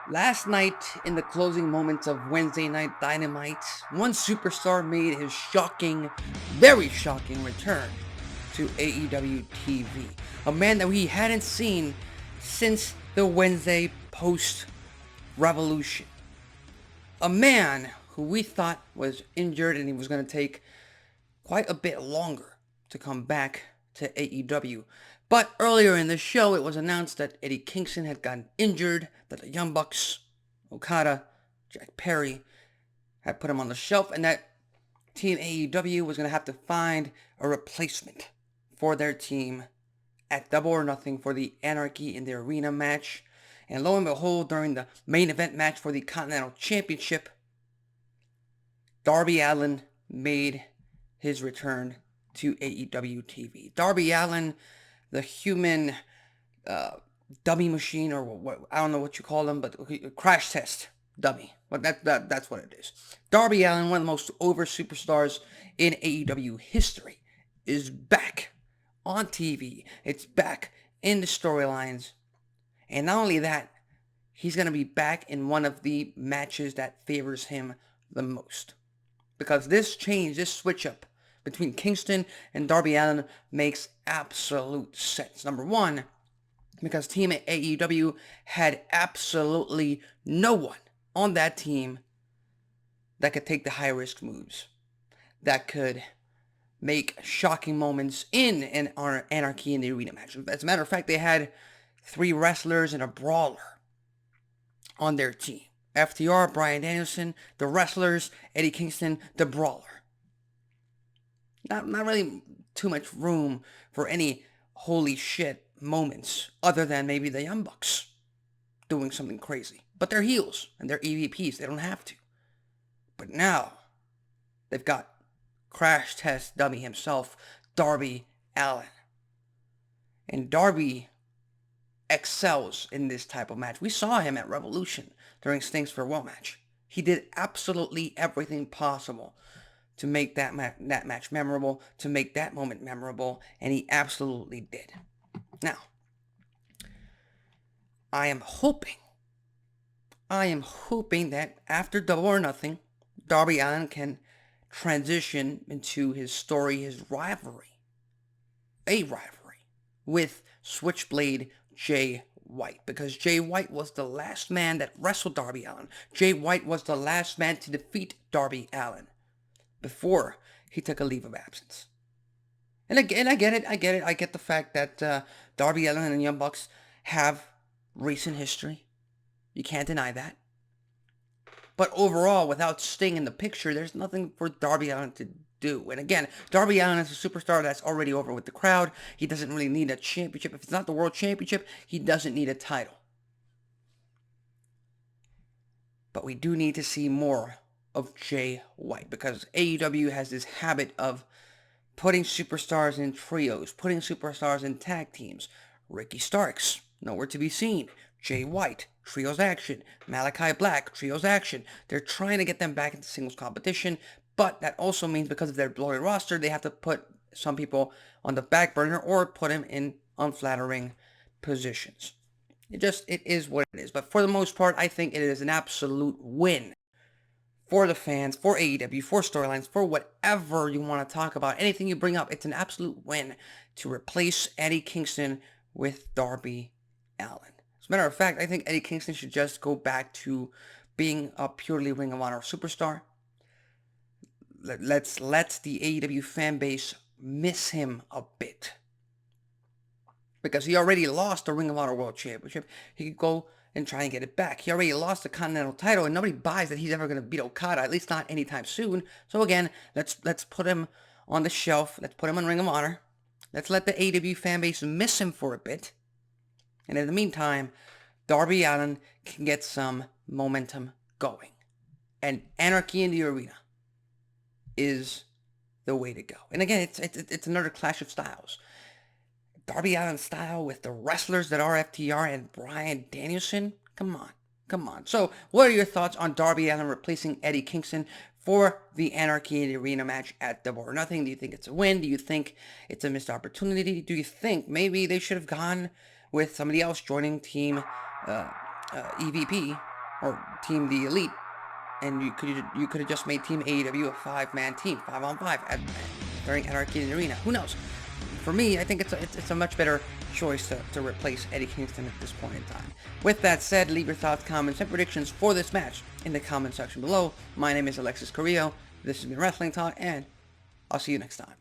Last night, in the closing moments of Wednesday Night Dynamite, one superstar made his shocking, very shocking return to AEW TV. A man that we hadn't seen since the Wednesday post Revolution. A man who we thought was injured and he was going to take quite a bit longer to come back to AEW. But earlier in the show, it was announced that Eddie Kingston had gotten injured, that the Young Bucks, Okada, Jack Perry, had put him on the shelf, and that Team AEW was going to have to find a replacement for their team at Double or Nothing for the Anarchy in the Arena match. And lo and behold, during the main event match for the Continental Championship, Darby Allin made his return to AEW TV. Darby Allin, the human dummy machine, or what, I don't know what you call them, but crash test dummy. But that's what it is. Darby Allin, one of the most over superstars in AEW history, is back on TV. It's back in the storylines. And not only that, he's going to be back in one of the matches that favors him the most. Because this change, this switch up between Kingston and Darby Allin makes absolute sense. Number one, because Team AEW had absolutely no one on that team that could take the high-risk moves, that could make shocking moments in an Anarchy in the Arena match. As a matter of fact, they had 3 wrestlers and a brawler on their team. FTR, Bryan Danielson, the wrestlers, Eddie Kingston, the brawler. Not really too much room for any holy shit moments other than maybe the Young Bucks doing something crazy. But they're heels and they're EVPs. They don't have to. But now they've got crash test dummy himself, Darby Allin. And Darby excels in this type of match. We saw him at Revolution during Sting's Farewell match. He did absolutely everything possible to make that match memorable, to make that moment memorable, and he absolutely did. Now, I am hoping that after Double or Nothing, Darby Allin can transition into his story, his rivalry with Switchblade Jay White, because Jay White was the last man that wrestled Darby Allin. Jay White was the last man to defeat Darby Allin before he took a leave of absence. And again, I get it. I get the fact that Darby Allin and the Young Bucks have recent history. You can't deny that. But overall, without Sting in the picture, there's nothing for Darby Allin to do. And again, Darby Allin is a superstar that's already over with the crowd. He doesn't really need a championship. If it's not the World Championship, he doesn't need a title. But we do need to see more of Jay White, because AEW has this habit of putting superstars in trios, putting superstars in tag teams. Ricky Starks, nowhere to be seen. Jay White, trios action. Malachi Black, trios action. They're trying to get them back into singles competition, but that also means because of their bloated roster, they have to put some people on the back burner or put them in unflattering positions. It is what it is. But for the most part, I think it is an absolute win for the fans, for AEW, for storylines, for whatever you want to talk about. Anything you bring up, it's an absolute win to replace Eddie Kingston with Darby Allin. As a matter of fact, I think Eddie Kingston should just go back to being a purely Ring of Honor superstar. Let's let the AEW fan base miss him a bit, because he already lost the Ring of Honor World Championship. He could go and try and get it back. He already lost the Continental title, and nobody buys that he's ever going to beat Okada, at least not anytime soon. So again, let's put him on the shelf. Let's put him on Ring of Honor. Let's let the AEW fan base miss him for a bit. And in the meantime, Darby Allin can get some momentum going. And Anarchy in the Arena is the way to go. And again, it's another clash of styles. Darby Allin's style with the wrestlers that are FTR and Bryan Danielson. Come on. So, what are your thoughts on Darby Allin replacing Eddie Kingston for the Anarchy in the Arena match at Double or Nothing? Do you think it's a win? Do you think it's a missed opportunity? Do you think maybe they should have gone with somebody else joining Team EVP or Team The Elite, and you could have just made Team AEW a 5-man team, 5-on-5, during Anarchy in the Arena. Who knows? For me, I think it's a much better choice to replace Eddie Kingston at this point in time. With that said, leave your thoughts, comments, and predictions for this match in the comment section below. My name is Alexis Carrillo. This has been Wrestling Talk, and I'll see you next time.